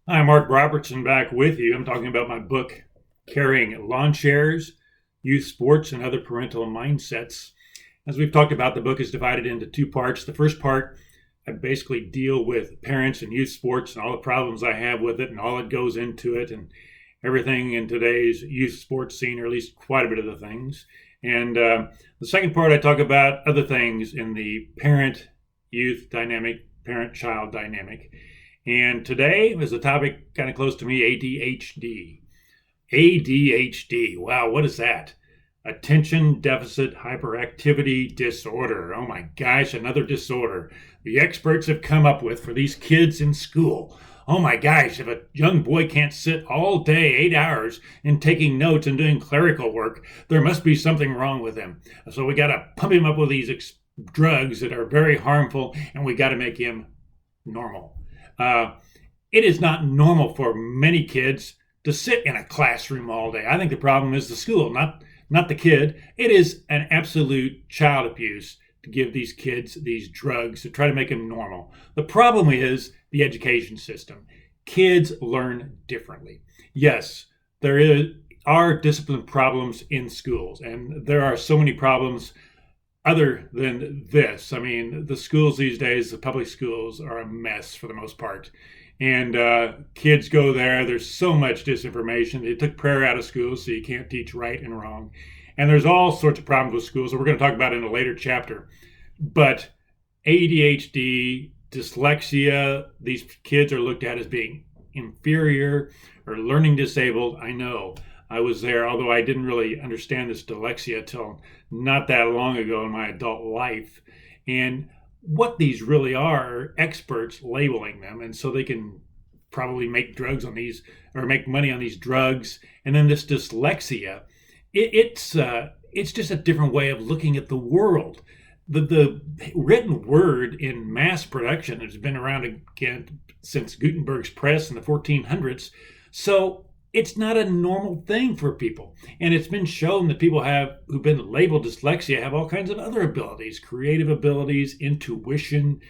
Hi, Mark Robertson back with you. I'm talking about my book, Carrying Lawn Chairs, Youth Sports, and Other Parental Mindsets. As we've talked about, the book is divided into two parts. The first part, I basically deal with parents and youth sports and all the problems I have with it and all that goes into it and everything in today's youth sports scene, or at least quite a bit of the things. And the second part, I talk about other things in the parent youth dynamic, parent child dynamic. And today is a topic kind of close to me, ADHD. ADHD. Wow, what is that? Attention Deficit Hyperactivity Disorder. Oh my gosh, another disorder the experts have come up with for these kids in school. Oh my gosh, if a young boy can't sit all day, 8 hours, and taking notes and doing clerical work, there must be something wrong with him. So we got to pump him up with these drugs that are very harmful, and we got to make him normal. Uh, it is not normal for many kids to sit in a classroom all day. I think the problem is the school, not the kid. It is an absolute child abuse to give these kids these drugs to try to make them normal. The problem is the education system. Kids learn differently. Yes, are discipline problems in schools, and there are so many problems other than this. I mean, the schools these days, the public schools, are a mess for the most part. And kids go there. There's so much disinformation. They took prayer out of schools, so you can't teach right and wrong. And there's all sorts of problems with schools that we're going to talk about in a later chapter. But ADHD, dyslexia, these kids are looked at as being inferior or learning disabled. I know. I was there, although I didn't really understand this dyslexia till not that long ago in my adult life. And what these really are experts labeling them. And so they can probably make drugs on these or make money on these drugs. And then this dyslexia, it's just a different way of looking at the world. The written word in mass production has been around again since Gutenberg's press in the 1400s. So it's not a normal thing for people. And it's been shown that people who've been labeled dyslexia have all kinds of other abilities, creative abilities, intuition,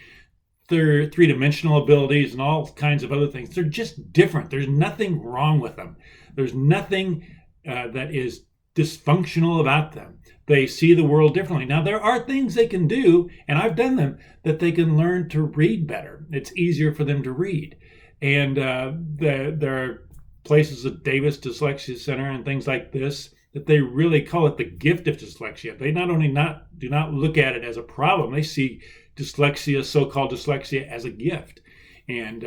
their three-dimensional abilities, and all kinds of other things. They're just different. There's nothing wrong with them. There's nothing that is dysfunctional about them. They see the world differently. Now, there are things they can do, and I've done them, that they can learn to read better. It's easier for them to read. And there are places at Davis Dyslexia Center and things like this that they really call it the gift of dyslexia. They not only do not look at it as a problem, they see dyslexia, so-called dyslexia, as a gift. And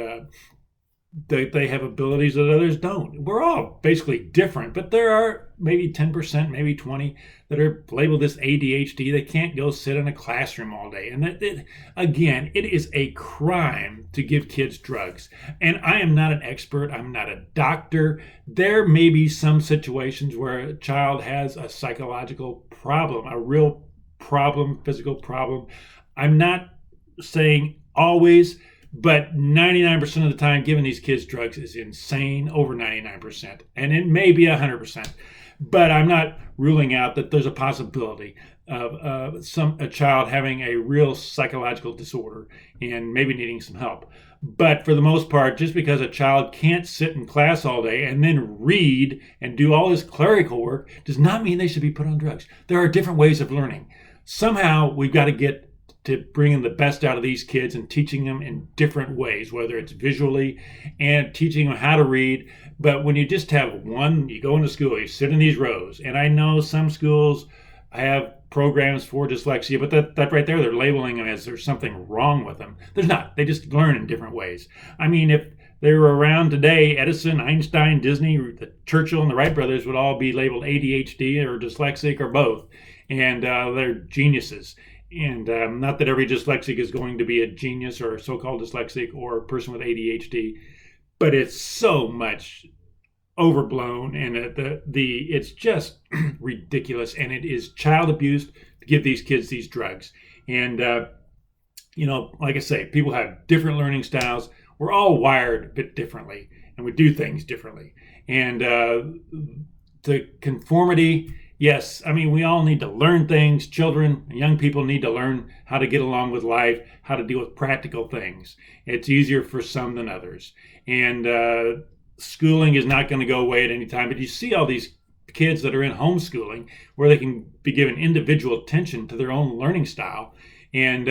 they have abilities that others don't. We're all basically different, but there are maybe 10%, maybe 20 that are labeled as ADHD. They can't go sit in a classroom all day. And again, it is a crime to give kids drugs. And I am not an expert. I'm not a doctor. There may be some situations where a child has a psychological problem, a real problem, physical problem. I'm not saying always, but 99% of the time, giving these kids drugs is insane, over 99%. And it may be 100%. But I'm not ruling out that there's a possibility of a child having a real psychological disorder and maybe needing some help. But for the most part, just because a child can't sit in class all day and then read and do all this clerical work does not mean they should be put on drugs. There are different ways of learning. Somehow we've got to get to bringing the best out of these kids and teaching them in different ways, whether it's visually and teaching them how to read. But when you just have one, you go into school, you sit in these rows. And I know some schools have programs for dyslexia, but that right there, they're labeling them as there's something wrong with them. There's not. They just learn in different ways. I mean, if they were around today, Edison, Einstein, Disney, the Churchill, and the Wright brothers would all be labeled ADHD or dyslexic or both. And they're geniuses. And not that every dyslexic is going to be a genius or a so-called dyslexic or a person with ADHD, but it's so much overblown, and it's just ridiculous, and it is child abuse to give these kids these drugs. And like I say, people have different learning styles. We're all wired a bit differently, and we do things differently. And the conformity Yes, I mean, we all need to learn things. Children, young people need to learn how to get along with life, how to deal with practical things. It's easier for some than others. And schooling is not going to go away at any time. But you see all these kids that are in homeschooling where they can be given individual attention to their own learning style. And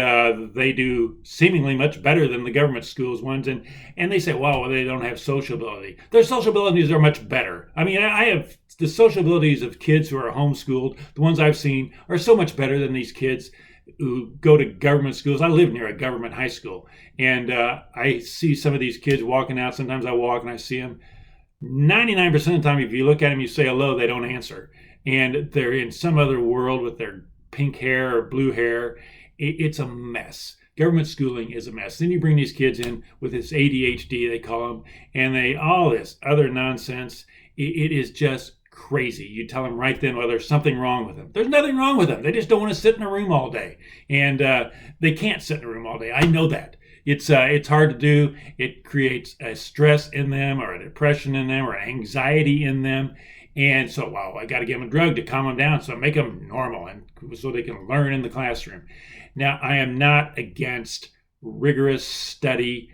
they do seemingly much better than the government schools ones. And they say, well, they don't have social ability. Their social abilities are much better. I mean, I have the social abilities of kids who are homeschooled, the ones I've seen, are so much better than these kids who go to government schools. I live near a government high school, and I see some of these kids walking out. Sometimes I walk and I see them. 99% of the time, if you look at them, you say hello, they don't answer. And they're in some other world with their pink hair or blue hair. It's a mess. Government schooling is a mess. Then you bring these kids in with this ADHD, they call them, and all this other nonsense. It is just crazy. You tell them right then, well, there's something wrong with them. There's nothing wrong with them. They just don't want to sit in a room all day. And they can't sit in a room all day. I know that. It's hard to do. It creates a stress in them or a depression in them or anxiety in them. And so, well, I got to give them a drug to calm them down, so make them normal and so they can learn in the classroom. Now, I am not against rigorous study.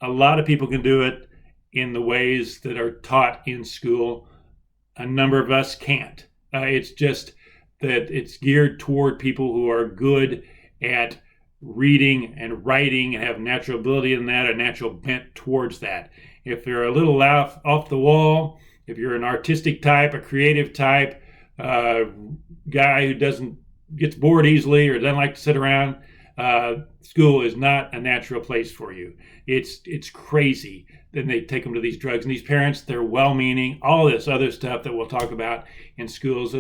A lot of people can do it in the ways that are taught in school. A number of us can't. It's just that it's geared toward people who are good at reading and writing and have natural ability in that, a natural bent towards that. If they're a little off the wall, if you're an artistic type, a creative type, guy who gets bored easily or doesn't like to sit around, school is not a natural place for you. It's crazy. Then they take them to these drugs, and these parents, they're well-meaning, all this other stuff that we'll talk about in schools.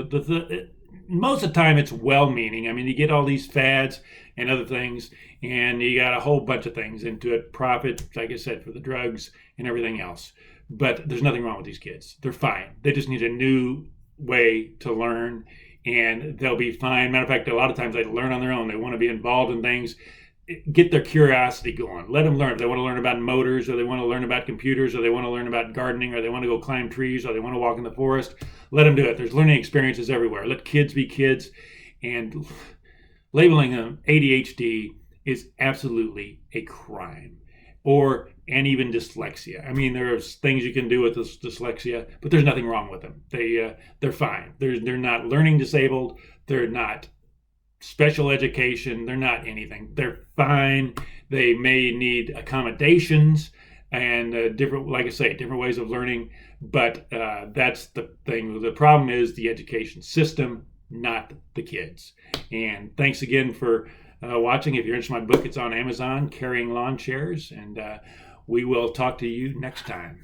Most of the time, it's well-meaning. I mean, you get all these fads and other things, and you got a whole bunch of things into it. Profit, like I said, for the drugs and everything else. But there's nothing wrong with these kids. They're fine. They just need a new way to learn, and they'll be fine. Matter of fact, a lot of times they learn on their own. They want to be involved in things. Get their curiosity going. Let them learn. If they want to learn about motors, or they want to learn about computers, or they want to learn about gardening, or they want to go climb trees, or they want to walk in the forest, let them do it. There's learning experiences everywhere. Let kids be kids. And labeling them ADHD is absolutely a crime. And even dyslexia. I mean, there's things you can do with this dyslexia, but there's nothing wrong with them. They're fine. They're not learning disabled. They're not special education. They're not anything. They're fine. They may need accommodations and different, like I say, different ways of learning. But that's the thing. The problem is the education system, not the kids. And thanks again for watching. If you're interested in my book, it's on Amazon, Carrying Lawn Chairs, and we will talk to you next time.